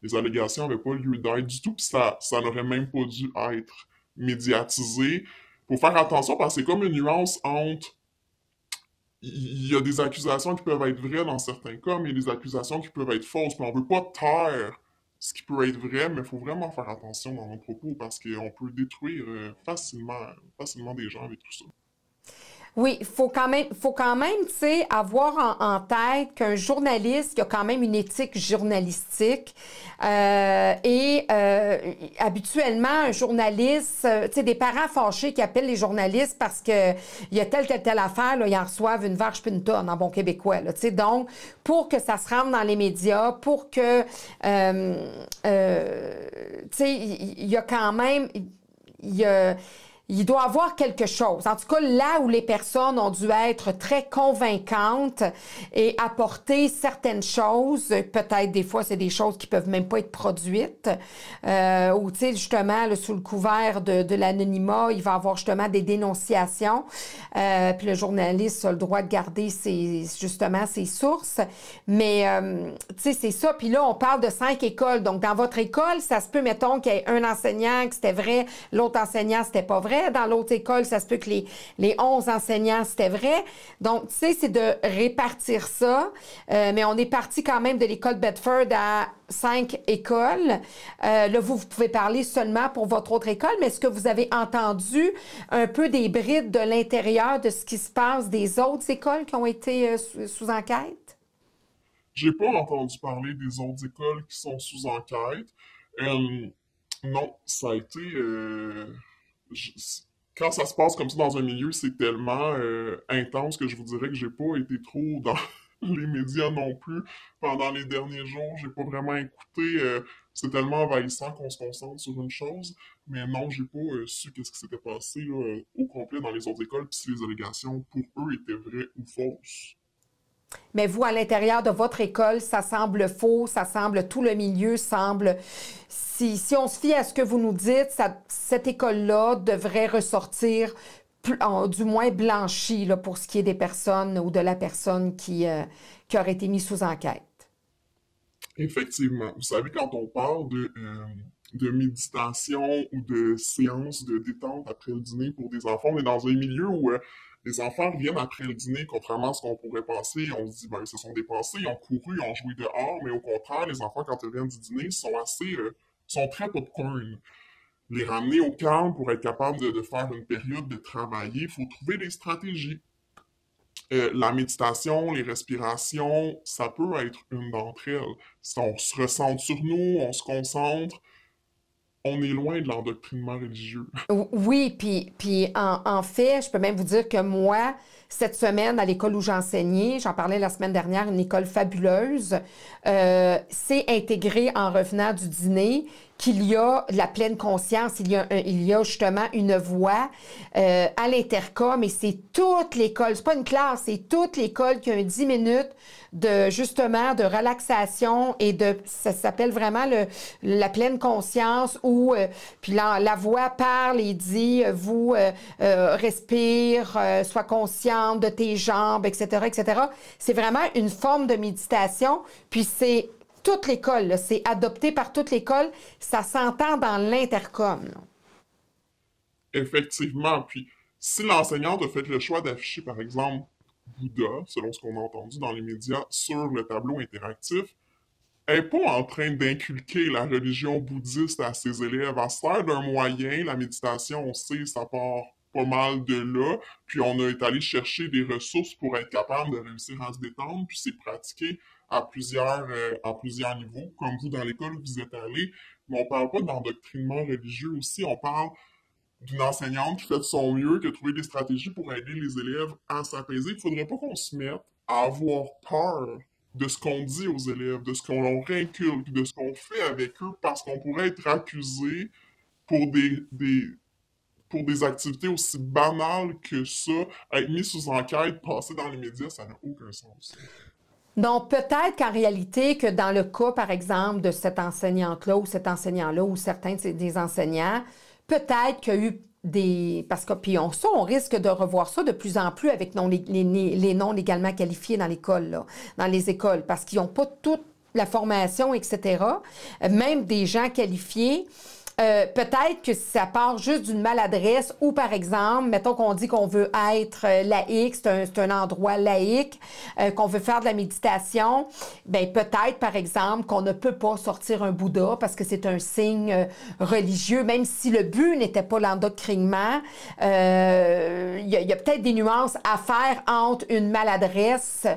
les allégations n'avaient pas lieu d'être du tout, puis ça n'aurait même pas dû être médiatisé. Faut faire attention parce que c'est comme une nuance entre il y a des accusations qui peuvent être vraies dans certains cas, mais il y a des accusations qui peuvent être fausses. Puis on veut pas taire ce qui peut être vrai, mais il faut vraiment faire attention dans nos propos parce qu'on peut détruire facilement des gens avec tout ça. Oui, faut quand même, tu sais, avoir en tête qu'un journaliste, il a quand même une éthique journalistique. Habituellement, un journaliste, tu sais, des parents fâchés qui appellent les journalistes parce que il y a telle affaire, là, ils en reçoivent une vache puis une tonne en bon québécois, là, tu sais. Donc, pour que ça se rende dans les médias, pour que, tu sais, il y a quand même, il y a il doit y avoir quelque chose. En tout cas, là où les personnes ont dû être très convaincantes et apporter certaines choses, peut-être des fois, c'est des choses qui peuvent même pas être produites, ou tu sais, justement, là, sous le couvert de l'anonymat, il va y avoir justement des dénonciations, puis le journaliste a le droit de garder justement ses sources. Mais, tu sais, c'est ça. Puis là, on parle de 5 écoles. Donc, dans votre école, ça se peut, mettons, qu'il y ait un enseignant que c'était vrai, l'autre enseignant, c'était pas vrai. Dans l'autre école, ça se peut que les 11 enseignants, c'était vrai. Donc, tu sais, c'est de répartir ça. Mais on est parti quand même de l'école Bedford à 5 écoles. Là, vous pouvez parler seulement pour votre autre école, mais est-ce que vous avez entendu un peu des brides de l'intérieur de ce qui se passe des autres écoles qui ont été sous enquête? J'ai pas entendu parler des autres écoles qui sont sous enquête. Non, ça a été... je- quand ça se passe comme ça dans un milieu, c'est tellement intense que je vous dirais que j'ai pas été trop dans les médias non plus pendant les derniers jours. J'ai pas vraiment écouté. C'est tellement envahissant qu'on se concentre sur une chose. Mais non, j'ai pas su qu'est-ce qui s'était passé là, au complet dans les autres écoles, puis si les allégations pour eux étaient vraies ou fausses. Mais vous, à l'intérieur de votre école, ça semble faux, ça semble, tout le milieu semble... Si on se fie à ce que vous nous dites, cette école-là devrait ressortir du moins blanchie là, pour ce qui est des personnes ou de la personne qui aurait été mise sous enquête. Effectivement. Vous savez, quand on parle de méditation ou de séance de détente après le dîner pour des enfants, on est dans un milieu où les enfants reviennent après le dîner, contrairement à ce qu'on pourrait penser. On se dit, ben, ils se sont dépassés, ils ont couru, ils ont joué dehors, mais au contraire, les enfants, quand ils reviennent du dîner, sont très popcorn. Les ramener au calme pour être capable de faire une période de travailler, il faut trouver des stratégies. La méditation, les respirations, ça peut être une d'entre elles. Si on se ressent sur nous, on se concentre, on est loin de l'endoctrinement religieux. Oui, puis en fait, je peux même vous dire que moi, cette semaine, à l'école où j'enseignais, j'en parlais la semaine dernière, une école fabuleuse, c'est intégré en revenant du dîner qu'il y a de la pleine conscience, il y a justement une voix à l'intercom et c'est toute l'école, c'est pas une classe, c'est toute l'école qui a un 10 minutes de justement de relaxation et ça s'appelle vraiment la pleine conscience où puis la voix parle et dit respire, sois consciente de tes jambes, etc., etc. C'est vraiment une forme de méditation, puis c'est toute l'école, là, c'est adopté par toute l'école, ça s'entend dans l'intercom, là. Effectivement, puis si l'enseignante a fait le choix d'afficher, par exemple, Bouddha, selon ce qu'on a entendu dans les médias, sur le tableau interactif, elle n'est pas en train d'inculquer la religion bouddhiste à ses élèves. Elle sert d'un moyen, la méditation, on sait, ça part pas mal de là, puis on est allé chercher des ressources pour être capable de réussir à se détendre, puis c'est pratiqué à plusieurs niveaux, comme vous dans l'école où vous êtes allé, mais on parle pas d'endoctrinement religieux aussi, on parle d'une enseignante qui fait de son mieux, qui a trouvé des stratégies pour aider les élèves à s'apaiser. Il ne faudrait pas qu'on se mette à avoir peur de ce qu'on dit aux élèves, de ce qu'on leur inculque, de ce qu'on fait avec eux, parce qu'on pourrait être accusé pour pour des activités aussi banales que ça, être mis sous enquête, passer dans les médias, ça n'a aucun sens. Donc, peut-être qu'en réalité, que dans le cas, par exemple, de cette enseignante-là ou cet enseignant-là ou certains des enseignants, peut-être qu'il y a eu parce que, puis on risque de revoir ça de plus en plus avec les noms légalement qualifiés dans l'école, là, dans les écoles, parce qu'ils n'ont pas toute la formation, etc. Même des gens qualifiés peut-être que ça part juste d'une maladresse ou, par exemple, mettons qu'on dit qu'on veut être laïque, c'est un endroit laïque, qu'on veut faire de la méditation, ben peut-être, par exemple, qu'on ne peut pas sortir un Bouddha parce que c'est un signe religieux, même si le but n'était pas l'endoctrinement. Il y a peut-être des nuances à faire entre une maladresse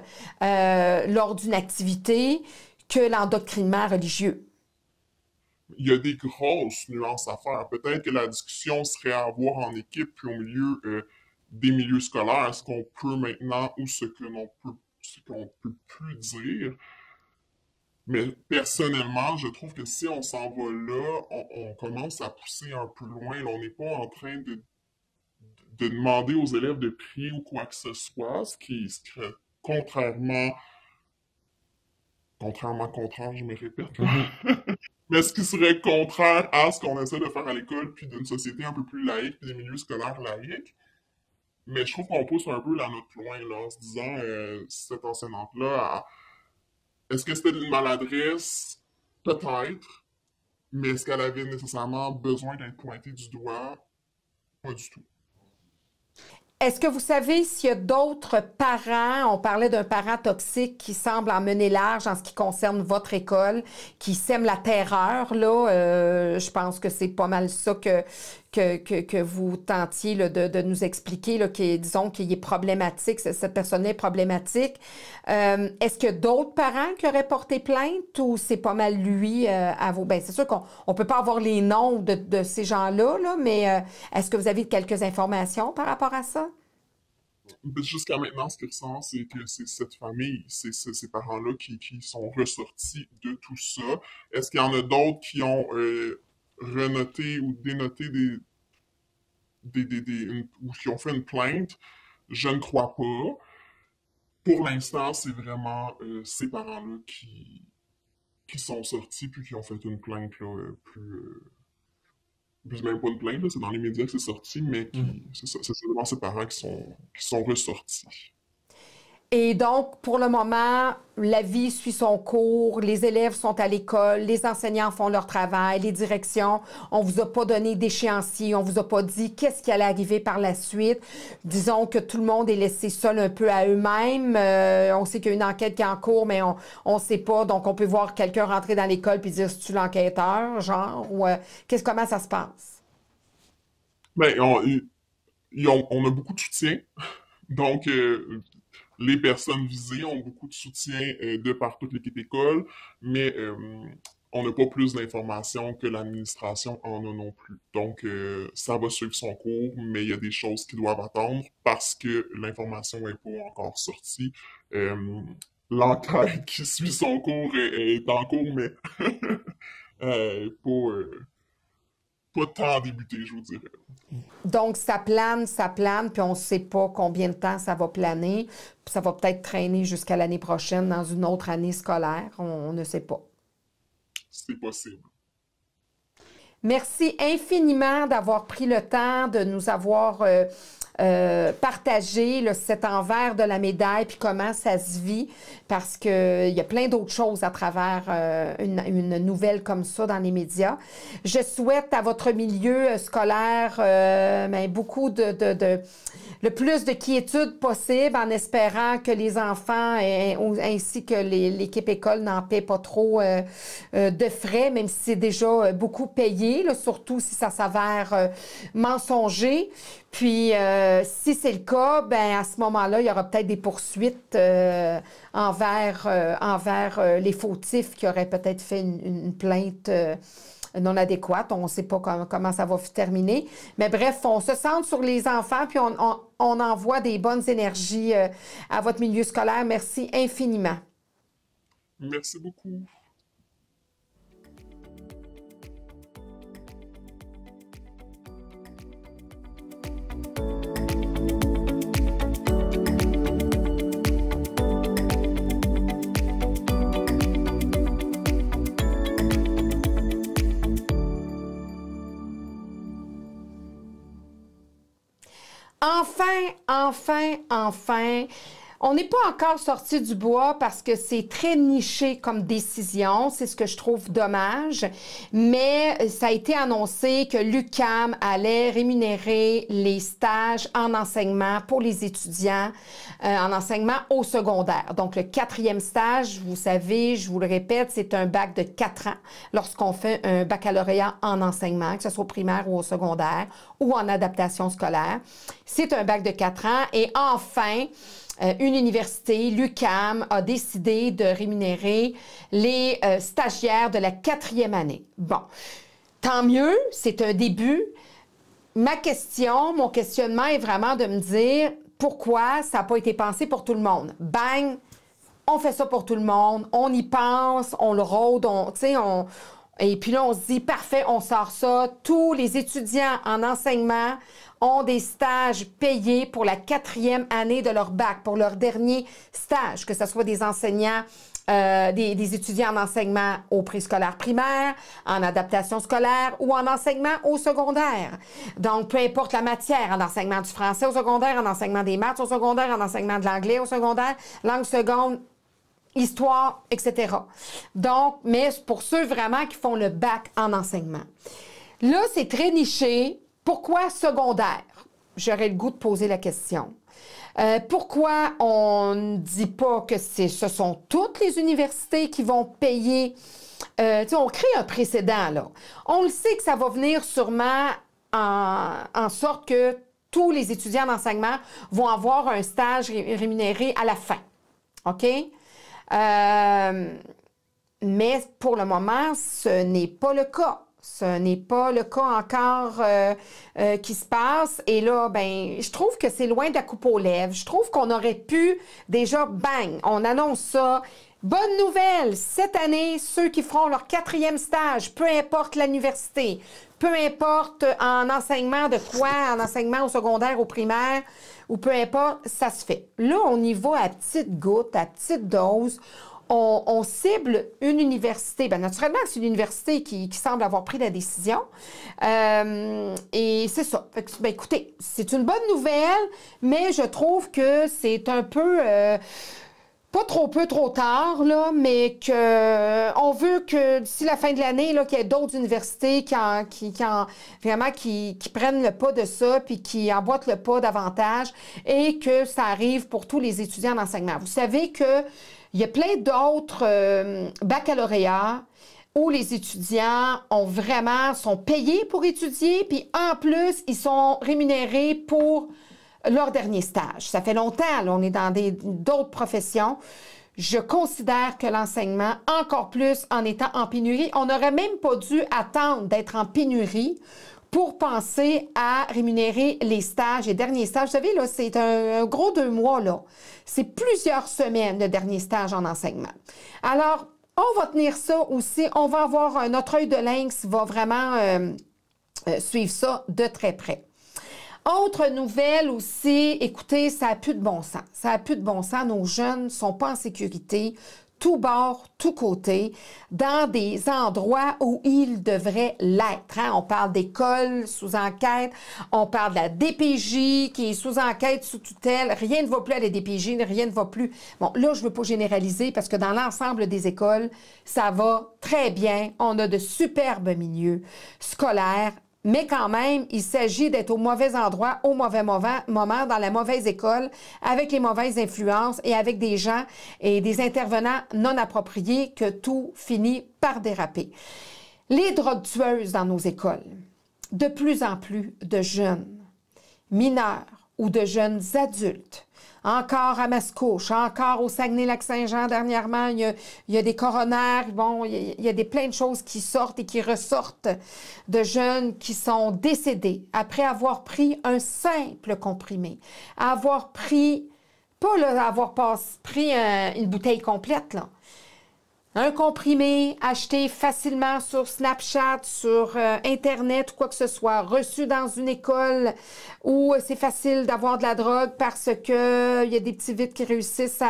lors d'une activité que l'endoctrinement religieux. Il y a des grosses nuances à faire. Peut-être que la discussion serait à avoir en équipe puis au milieu des milieux scolaires, ce qu'on peut maintenant ou ce qu'on peut plus dire. Mais personnellement, je trouve que si on s'en va là, on commence à pousser un peu loin. Là, on n'est pas en train de demander aux élèves de prier ou quoi que ce soit, ce qui serait contraire, je me répète. Mais ce qui serait contraire à ce qu'on essaie de faire à l'école, puis d'une société un peu plus laïque, puis des milieux scolaires laïques. Mais je trouve qu'on pousse un peu la note loin, là, en se disant, cette enseignante-là, est-ce que c'était une maladresse? Peut-être. Mais est-ce qu'elle avait nécessairement besoin d'être pointée du doigt? Pas du tout. Est-ce que vous savez s'il y a d'autres parents, on parlait d'un parent toxique qui semble en mener large en ce qui concerne votre école, qui sème la terreur, là, je pense que c'est pas mal ça que vous tentiez là, de nous expliquer, là, disons qu'il est problématique, cette personne est problématique. Est-ce qu'il y a d'autres parents qui auraient porté plainte ou c'est pas mal lui à vous? Bien, c'est sûr qu'on ne peut pas avoir les noms de ces gens-là, là, mais est-ce que vous avez quelques informations par rapport à ça? Jusqu'à maintenant, ce qui ressort, c'est que c'est cette famille, c'est ces parents-là qui sont ressortis de tout ça. Est-ce qu'il y en a d'autres qui ont renoté ou dénoté ou qui ont fait une plainte? Je ne crois pas. Pour l'instant, c'est vraiment ces parents-là qui sont sortis puis qui ont fait une plainte là, plus même pas une plainte, là, c'est dans les médias que c'est sorti, mais c'est ça, c'est seulement ses parents qui sont ressortis. Et donc, pour le moment, la vie suit son cours, les élèves sont à l'école, les enseignants font leur travail, les directions, on vous a pas donné d'échéancier, on vous a pas dit qu'est-ce qui allait arriver par la suite. Disons que tout le monde est laissé seul un peu à eux-mêmes. On sait qu'il y a une enquête qui est en cours, mais on sait pas. Donc, on peut voir quelqu'un rentrer dans l'école puis dire, c'est-tu l'enquêteur, genre, ou comment ça se passe? Ben, on a beaucoup de soutien. Donc, les personnes visées ont beaucoup de soutien de par toute l'équipe école, mais on n'a pas plus d'informations que l'administration en a non plus. Donc, ça va suivre son cours, mais il y a des choses qui doivent attendre parce que l'information n'est pas encore sortie. L'enquête qui suit son cours est en cours, mais pas tant débuté, je vous dirais. Donc, ça plane, puis on ne sait pas combien de temps ça va planer. Puis ça va peut-être traîner jusqu'à l'année prochaine dans une autre année scolaire. On ne sait pas. C'est possible. Merci infiniment d'avoir pris le temps de nous avoir partagé là, cet envers de la médaille puis comment ça se vit parce qu'il y a plein d'autres choses à travers une nouvelle comme ça dans les médias. Je souhaite à votre milieu scolaire beaucoup le plus de quiétude possible en espérant que les enfants ainsi que l'équipe école n'en paient pas trop de frais, même si c'est déjà beaucoup payé, là, surtout si ça s'avère mensonger. Puis, si c'est le cas, ben à ce moment-là, il y aura peut-être des poursuites envers les fautifs qui auraient peut-être fait une plainte non adéquate. On ne sait pas comment ça va terminer. Mais bref, on se centre sur les enfants, puis on envoie des bonnes énergies à votre milieu scolaire. Merci infiniment. Merci beaucoup. Enfin, On n'est pas encore sorti du bois parce que c'est très niché comme décision. C'est ce que je trouve dommage. Mais ça a été annoncé que l'UQAM allait rémunérer les stages en enseignement pour les étudiants en enseignement au secondaire. Donc, le 4e stage, vous savez, je vous le répète, c'est un bac de 4 ans lorsqu'on fait un baccalauréat en enseignement, que ce soit au primaire ou au secondaire ou en adaptation scolaire. C'est un bac de 4 ans. Et enfin, une université, l'UQAM, a décidé de rémunérer les stagiaires de la 4e année. Bon, tant mieux, c'est un début. Mon questionnement est vraiment de me dire pourquoi ça n'a pas été pensé pour tout le monde. Bang, on fait ça pour tout le monde, on y pense, on le rôde, et puis là, on se dit, parfait, on sort ça. Tous les étudiants en enseignement ont des stages payés pour la 4e année de leur bac, pour leur dernier stage, que ce soit des enseignants, des étudiants en enseignement au préscolaire primaire, en adaptation scolaire ou en enseignement au secondaire. Donc, peu importe la matière, en enseignement du français au secondaire, en enseignement des maths au secondaire, en enseignement de l'anglais au secondaire, langue seconde, histoire, etc. Donc, mais pour ceux vraiment qui font le bac en enseignement. Là, c'est très niché. Pourquoi secondaire? J'aurais le goût de poser la question. Pourquoi on ne dit pas que ce sont toutes les universités qui vont payer? On crée un précédent, là. On le sait que ça va venir sûrement en sorte que tous les étudiants d'enseignement vont avoir un stage rémunéré à la fin. OK? Mais pour le moment, ce n'est pas le cas. Ce n'est pas le cas encore qui se passe. Et là, ben, je trouve que c'est loin de la coupe aux lèvres. Je trouve qu'on aurait pu déjà, bang, on annonce ça. Bonne nouvelle, cette année, ceux qui feront leur 4e stage, peu importe l'université, peu importe en enseignement de quoi, en enseignement au secondaire, au primaire, ou peu importe, ça se fait. Là, on y va à petites gouttes, à petite dose. On cible une université. Bien, naturellement, c'est une université qui semble avoir pris la décision. Et c'est ça. Fait que, ben, écoutez, c'est une bonne nouvelle, mais je trouve que c'est un peu... pas trop peu, trop tard, là, mais on veut que d'ici la fin de l'année, là, qu'il y ait d'autres universités qui prennent le pas de ça, puis qui emboîtent le pas davantage, et que ça arrive pour tous les étudiants d'enseignement. Vous savez que il y a plein d'autres baccalauréats où les étudiants sont payés pour étudier, puis en plus, ils sont rémunérés pour leur dernier stage. Ça fait longtemps, là, on est dans d'autres professions. Je considère que l'enseignement, encore plus en étant en pénurie, on n'aurait même pas dû attendre d'être en pénurie pour penser à rémunérer les stages, les derniers stages. Vous savez, là, c'est un gros 2 mois, là. C'est plusieurs semaines, le dernier stage en enseignement. Alors, on va tenir ça aussi. On va avoir notre œil de lynx va vraiment suivre ça de très près. Autre nouvelle aussi, écoutez, ça n'a plus de bon sens. Ça n'a plus de bon sens. Nos jeunes ne sont pas en sécurité, tout bord, tout côté, dans des endroits où ils devraient l'être. Hein? On parle d'écoles sous enquête, on parle de la DPJ qui est sous enquête, sous tutelle. Rien ne va plus à la DPJ, rien ne va plus. Bon, là, je ne veux pas généraliser parce que dans l'ensemble des écoles, ça va très bien. On a de superbes milieux scolaires. Mais quand même, il s'agit d'être au mauvais endroit, au mauvais moment, dans la mauvaise école, avec les mauvaises influences et avec des gens et des intervenants non appropriés que tout finit par déraper. Les drogues tueuses dans nos écoles, de plus en plus de jeunes mineurs ou de jeunes adultes, encore à Mascouche, encore au Saguenay-Lac-Saint-Jean dernièrement, il y a des coronaires, bon, il y a plein de choses qui sortent et qui ressortent de jeunes qui sont décédés après avoir pris un simple comprimé, avoir pris, pas là, avoir pris une bouteille complète, là. un comprimé acheté facilement sur Snapchat, sur Internet ou quoi que ce soit, reçu dans une école où c'est facile d'avoir de la drogue parce que il y a des petits vites qui réussissent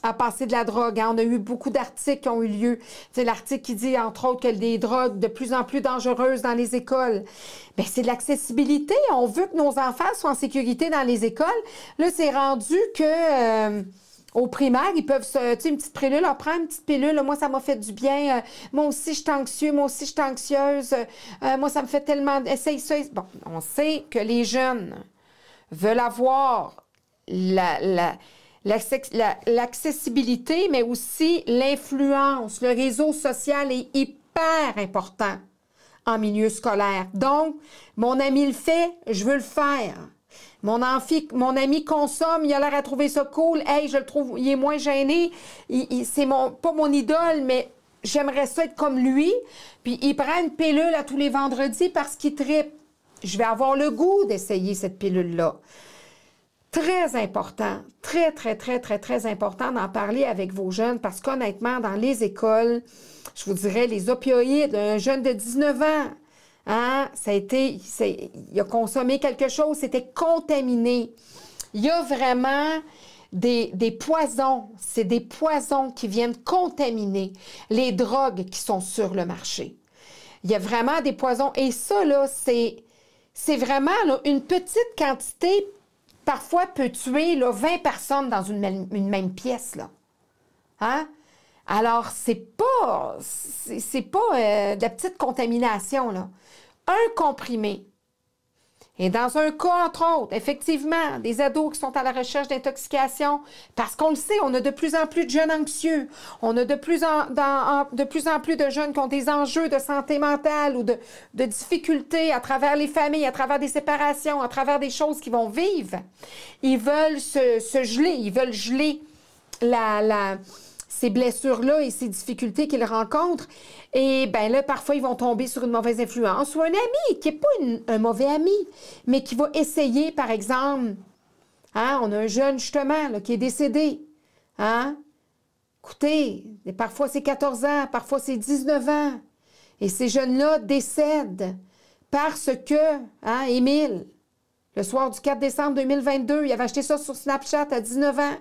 à passer de la drogue. Hein. On a eu beaucoup d'articles qui ont eu lieu. C'est l'article qui dit, entre autres, qu'il y a des drogues de plus en plus dangereuses dans les écoles. Bien, c'est de l'accessibilité. On veut que nos enfants soient en sécurité dans les écoles. Là, c'est rendu que... au primaire, ils peuvent se... Tu sais, une petite pilule, on prend une petite pilule, là, moi, ça m'a fait du bien. Moi aussi, je suis anxieux. Moi aussi, je suis anxieuse. Moi, ça me fait tellement... Essaye ça. Bon, on sait que les jeunes veulent avoir l'accessibilité, mais aussi l'influence. Le réseau social est hyper important en milieu scolaire. Donc, mon ami le fait, je veux le faire. Mon ami consomme, il a l'air à trouver ça cool. Hey, je le trouve, il est moins gêné. C'est pas mon idole, mais j'aimerais ça être comme lui. Puis il prend une pilule à tous les vendredis parce qu'il trippe. Je vais avoir le goût d'essayer cette pilule-là. Très important, très, très, très, très, très important d'en parler avec vos jeunes parce qu'honnêtement, dans les écoles, je vous dirais, les opioïdes, un jeune de 19 ans, hein, il a consommé quelque chose, c'était contaminé. Il y a vraiment des poisons, c'est des poisons qui viennent contaminer les drogues qui sont sur le marché. Il y a vraiment des poisons et ça, là, c'est vraiment là, une petite quantité, parfois peut tuer là, 20 personnes dans une même pièce, là. Hein? Alors, c'est pas de la petite contamination, là. Un comprimé. Et dans un cas, entre autres, effectivement, des ados qui sont à la recherche d'intoxication, parce qu'on le sait, on a de plus en plus de jeunes anxieux, on a de plus en plus de jeunes qui ont des enjeux de santé mentale ou de difficultés à travers les familles, à travers des séparations, à travers des choses qu'ils vont vivre. Ils veulent se geler, ils veulent geler ces blessures-là et ces difficultés qu'ils rencontrent. Et bien là, parfois, ils vont tomber sur une mauvaise influence ou un ami qui n'est pas un mauvais ami, mais qui va essayer, par exemple, hein, on a un jeune, justement, là, qui est décédé. Hein? Écoutez, parfois c'est 14 ans, parfois c'est 19 ans. Et ces jeunes-là décèdent parce que, hein, Émile, le soir du 4 décembre 2022, il avait acheté ça sur Snapchat à 19 ans.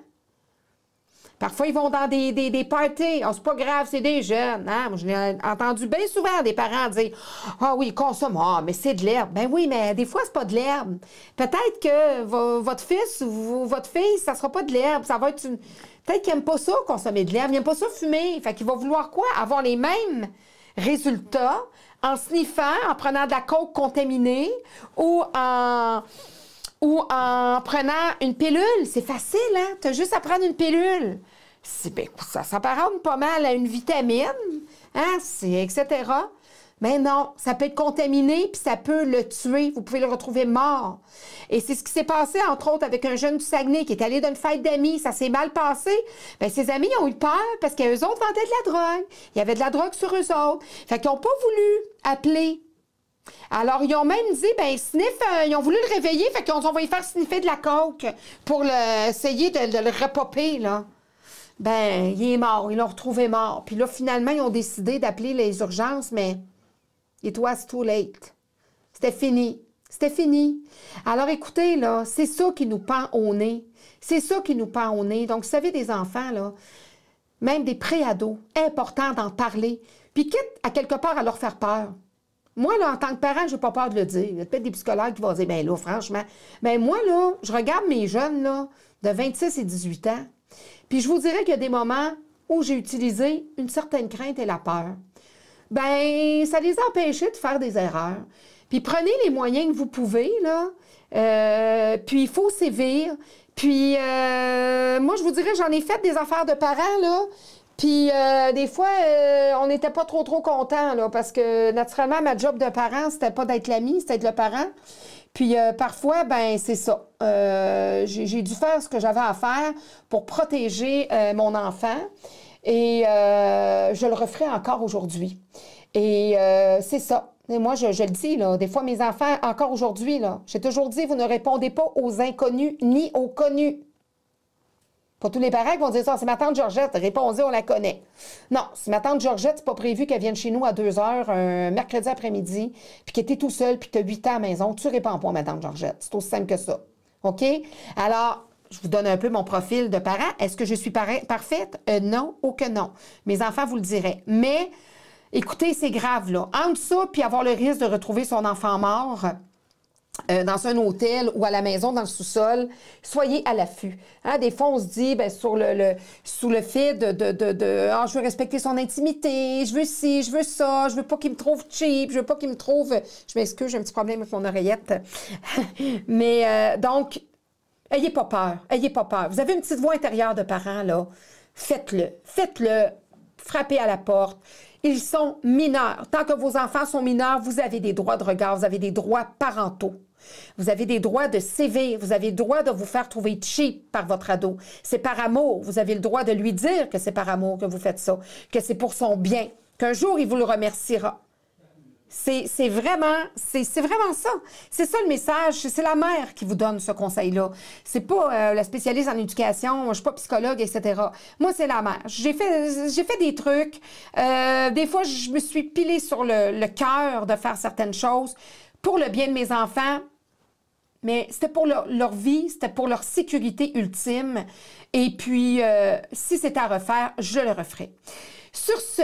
Parfois, ils vont dans des parties. Oh, c'est pas grave, c'est des jeunes. Hein? Moi, je l'ai entendu bien souvent des parents dire « Ah oui, consomme. Ah, mais c'est de l'herbe. » Ben oui, mais des fois, c'est pas de l'herbe. Peut-être que votre fils ou votre fille, ça sera pas de l'herbe. Ça va être une... Peut-être qu'il n'aime pas ça, consommer de l'herbe. Il n'aime pas ça, fumer. Fait qu'il va vouloir quoi? Avoir les mêmes résultats en sniffant, en prenant de la coke contaminée ou en prenant une pilule. C'est facile, hein? Tu as juste à prendre une pilule. Ben, ça s'apparente pas mal à une vitamine, hein? Etc. Mais non, ça peut être contaminé puis ça peut le tuer. Vous pouvez le retrouver mort. Et c'est ce qui s'est passé, entre autres, avec un jeune du Saguenay qui est allé d'une fête d'amis. Ça s'est mal passé. Bien, ses amis ont eu peur parce qu'eux autres vendaient de la drogue. Il y avait de la drogue sur eux autres. Fait qu'ils n'ont pas voulu appeler. Alors, ils ont même dit, ben sniff, ils ont voulu le réveiller, fait qu'on va y faire sniffer de la coke pour essayer de le repopper, là. Ben, il est mort, ils l'ont retrouvé mort. Puis là, finalement, ils ont décidé d'appeler les urgences, mais it was too late. C'était fini. C'était fini. Alors, écoutez, là, c'est ça qui nous pend au nez. C'est ça qui nous pend au nez. Donc, vous savez, des enfants, là, même des pré-ados, important d'en parler. Puis quitte à quelque part à leur faire peur. Moi, là, en tant que parent, je n'ai pas peur de le dire. Il y a peut-être des psychologues qui vont dire, ben là, franchement, ben moi, là, je regarde mes jeunes, là, de 26 et 18 ans, puis je vous dirais qu'il y a des moments où j'ai utilisé une certaine crainte et la peur. Ben, ça les a empêchés de faire des erreurs. Puis prenez les moyens que vous pouvez, là, puis il faut sévir. Puis, moi, je vous dirais, j'en ai fait des affaires de parents, là, puis, des fois, on n'était pas trop contents, là, parce que, naturellement, ma job de parent, c'était pas d'être l'ami, c'était d'être le parent. Puis, parfois, ben c'est ça. J'ai dû faire ce que j'avais à faire pour protéger mon enfant. Et je le referai encore aujourd'hui. Et c'est ça. Et moi, je le dis, là, des fois, mes enfants, encore aujourd'hui, là, j'ai toujours dit, vous ne répondez pas aux inconnus ni aux connus. Pas tous les parents qui vont dire ça. C'est ma tante Georgette. Répondez, on la connaît. Non, si ma tante Georgette, c'est pas prévu qu'elle vienne chez nous à 2 heures un mercredi après-midi, puis que t'es tout seul, puis que tu as 8 ans à la maison, tu réponds pas à ma tante Georgette. C'est aussi simple que ça. OK? Alors, je vous donne un peu mon profil de parent. Est-ce que je suis parfaite? Non, oh que non. Mes enfants vous le diraient. Mais, écoutez, c'est grave, là. Entre ça, puis avoir le risque de retrouver son enfant mort dans un hôtel ou à la maison, dans le sous-sol, soyez à l'affût. Hein, des fois, on se dit, bien, sous le fait je veux respecter son intimité, je veux ci, je veux ça, je veux pas qu'il me trouve cheap, je veux pas qu'il me trouve... Je m'excuse, j'ai un petit problème avec mon oreillette. Mais, donc, ayez pas peur, ayez pas peur. Vous avez une petite voix intérieure de parent, là. Faites-le, faites-le, frappez à la porte. Ils sont mineurs. Tant que vos enfants sont mineurs, vous avez des droits de regard, vous avez des droits parentaux. Vous avez des droits de sévir, vous avez le droit de vous faire trouver cheap par votre ado. C'est par amour, vous avez le droit de lui dire que c'est par amour que vous faites ça, que c'est pour son bien, qu'un jour il vous le remerciera. C'est vraiment ça. C'est ça le message. C'est la mère qui vous donne ce conseil-là. C'est pas la spécialiste en éducation, je suis pas psychologue, etc. Moi, c'est la mère. J'ai fait des trucs. Des fois, je me suis pilée sur le cœur de faire certaines choses pour le bien de mes enfants. Mais c'était pour leur vie, c'était pour leur sécurité ultime. Et puis, si c'était à refaire, je le referais. Sur ce,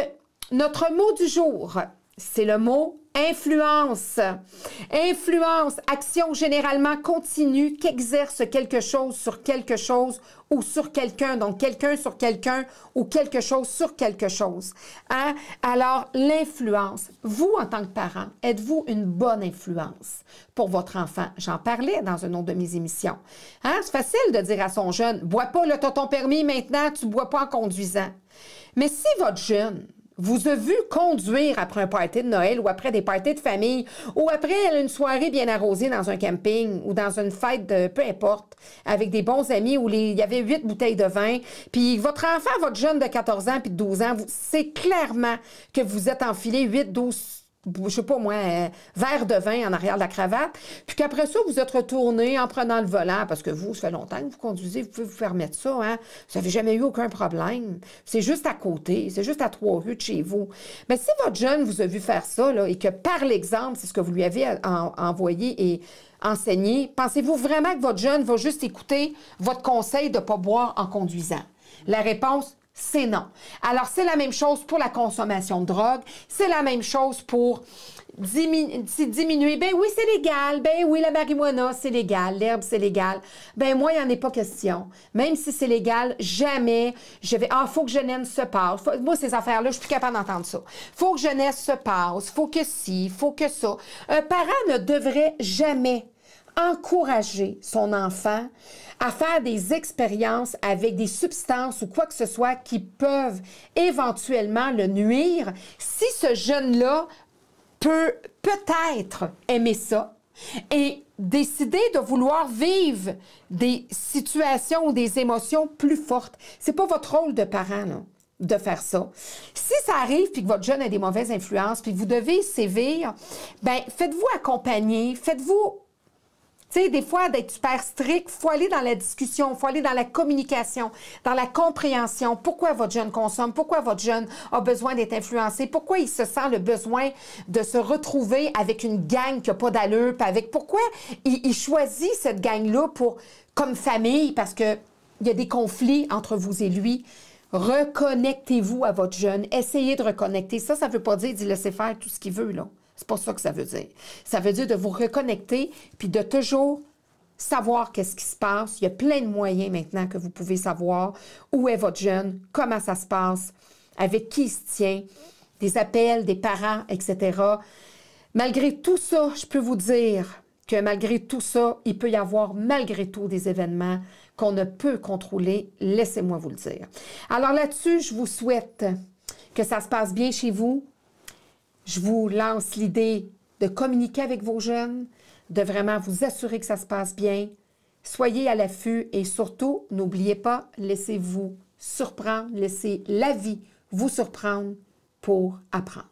notre mot du jour, c'est le mot influence. Influence, action généralement continue qu'exerce quelque chose sur quelque chose ou sur quelqu'un. Donc, quelqu'un sur quelqu'un ou quelque chose sur quelque chose. Hein? Alors, l'influence. Vous, en tant que parent, êtes-vous une bonne influence pour votre enfant? J'en parlais dans une autre de mes émissions. Hein? C'est facile de dire à son jeune, « Bois pas, là, t'as ton permis, maintenant, tu bois pas en conduisant. » Mais si votre jeune vous a vu conduire après un party de Noël ou après des parties de famille ou après une soirée bien arrosée dans un camping ou dans une fête de peu importe, avec des bons amis où il y avait 8 bouteilles de vin, puis votre enfant, votre jeune de 14 ans puis de 12 ans, c'est clairement que vous êtes enfilé 8, 12, je sais pas moi, verre de vin en arrière de la cravate, puis qu'après ça, vous êtes retourné en prenant le volant, parce que vous, ça fait longtemps que vous conduisez, vous pouvez vous permettre ça, hein? Vous n'avez jamais eu aucun problème. C'est juste à côté, c'est juste à 3 rues de chez vous. Mais si votre jeune vous a vu faire ça, là, et que par l'exemple, c'est ce que vous lui avez envoyé et enseigné, pensez-vous vraiment que votre jeune va juste écouter votre conseil de ne pas boire en conduisant? La réponse, c'est non. Alors, c'est la même chose pour la consommation de drogue. C'est la même chose pour diminuer. Ben oui, c'est légal. Ben oui, la marijuana, c'est légal. L'herbe, c'est légal. Ben moi, il n'y en est pas question. Même si c'est légal, jamais je vais... Ah, faut que jeunesse se passe. Moi, ces affaires-là, je suis plus capable d'entendre ça. Faut que jeunesse se passe. Faut que ci, faut que ça. Un parent ne devrait jamais encourager son enfant à faire des expériences avec des substances ou quoi que ce soit qui peuvent éventuellement le nuire si ce jeune-là peut peut-être aimer ça et décider de vouloir vivre des situations ou des émotions plus fortes. C'est pas votre rôle de parent, là, de faire ça. Si ça arrive puis que votre jeune a des mauvaises influences puis que vous devez sévir, ben faites-vous accompagner, faites-vous... Tu sais, des fois, d'être super strict, il faut aller dans la discussion, il faut aller dans la communication, dans la compréhension. Pourquoi votre jeune consomme? Pourquoi votre jeune a besoin d'être influencé? Pourquoi il se sent le besoin de se retrouver avec une gang qui n'a pas d'allure? Pourquoi il choisit cette gang-là comme famille? Parce qu'il y a des conflits entre vous et lui. Reconnectez-vous à votre jeune. Essayez de reconnecter. Ça ne veut pas dire d'y laisser faire tout ce qu'il veut, là. C'est pas ça que ça veut dire. Ça veut dire de vous reconnecter puis de toujours savoir qu'est-ce qui se passe. Il y a plein de moyens maintenant que vous pouvez savoir où est votre jeune, comment ça se passe, avec qui il se tient, des appels, des parents, etc. Malgré tout ça, je peux vous dire que malgré tout ça, il peut y avoir malgré tout des événements qu'on ne peut contrôler. Laissez-moi vous le dire. Alors là-dessus, je vous souhaite que ça se passe bien chez vous. Je vous lance l'idée de communiquer avec vos jeunes, de vraiment vous assurer que ça se passe bien. Soyez à l'affût et surtout, n'oubliez pas, laissez-vous surprendre, laissez la vie vous surprendre pour apprendre.